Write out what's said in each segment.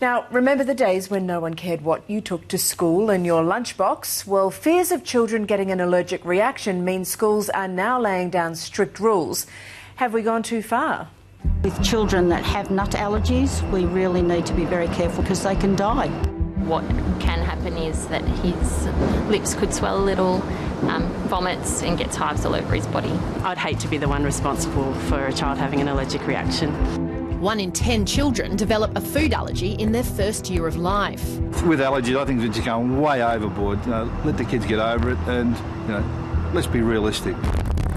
Now, remember the days when no one cared what you took to school in your lunchbox? Well, fears of children getting an allergic reaction mean schools are now laying down strict rules. Have we gone too far? With children that have nut allergies, we really need to be very careful because they can die. What can happen is that his lips could swell a little, vomits and gets hives all over his body. I'd hate to be the one responsible for a child having an allergic reaction. 1 in 10 children develop a food allergy in their first year of life. With allergies, I think they're just going way overboard. Let the kids get over it and, let's be realistic.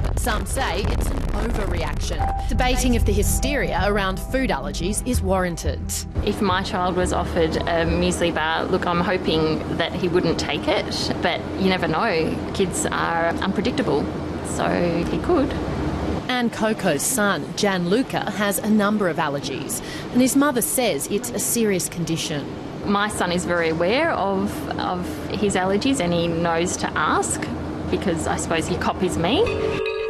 But some say it's an overreaction, debating if the hysteria around food allergies is warranted. If my child was offered a muesli bar, look, I'm hoping that he wouldn't take it, but you never know. Kids are unpredictable, so he could. And Coco's son, Gianluca, has a number of allergies, and his mother says it's a serious condition. My son is very aware of his allergies and he knows to ask because I suppose he copies me.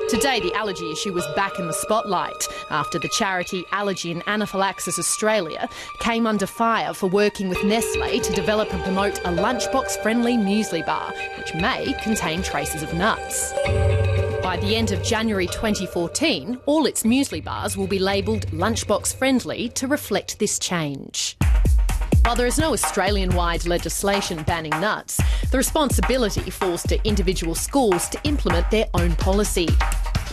Today, the allergy issue was back in the spotlight after the charity Allergy and Anaphylaxis Australia came under fire for working with Nestle to develop and promote a lunchbox-friendly muesli bar, which may contain traces of nuts. By the end of January 2014, all its muesli bars will be labelled lunchbox-friendly to reflect this change. While there is no Australian-wide legislation banning nuts, the responsibility falls to individual schools to implement their own policy.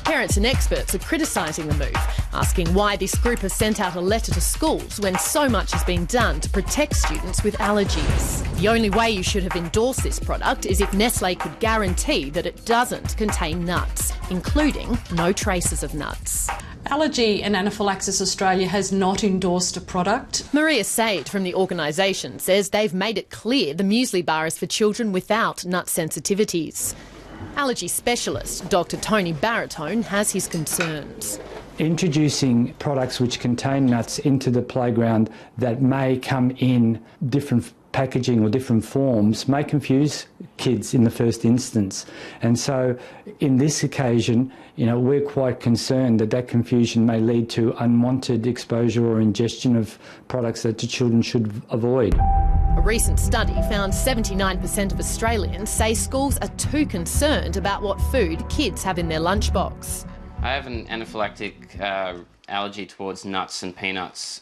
Parents and experts are criticising the move, asking why this group has sent out a letter to schools when so much has been done to protect students with allergies. The only way you should have endorsed this product is if Nestle could guarantee that it doesn't contain nuts, including no traces of nuts. Allergy and Anaphylaxis Australia has not endorsed a product. Maria Said from the organisation says they've made it clear the muesli bar is for children without nut sensitivities. Allergy specialist Dr Tony Baritone has his concerns. Introducing products which contain nuts into the playground that may come in different packaging or different forms may confuse kids in the first instance. And so in this occasion, we're quite concerned that that confusion may lead to unwanted exposure or ingestion of products that the children should avoid. A recent study found 79% of Australians say schools are too concerned about what food kids have in their lunchbox. I have an anaphylactic allergy towards nuts and peanuts,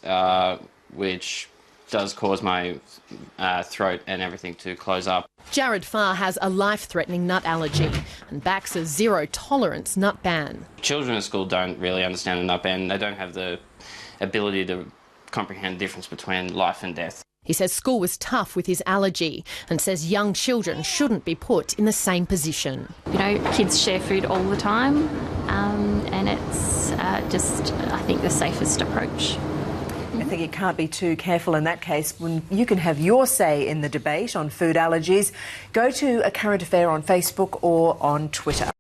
which does cause my throat and everything to close up. Jared Farr has a life-threatening nut allergy and backs a zero-tolerance nut ban. Children at school don't really understand a nut ban. They don't have the ability to comprehend the difference between life and death. He says school was tough with his allergy and says young children shouldn't be put in the same position. Kids share food all the time, and it's just, I think, the safest approach. I think you can't be too careful in that case. When you can have your say in the debate on food allergies, go to A Current Affair on Facebook or on Twitter.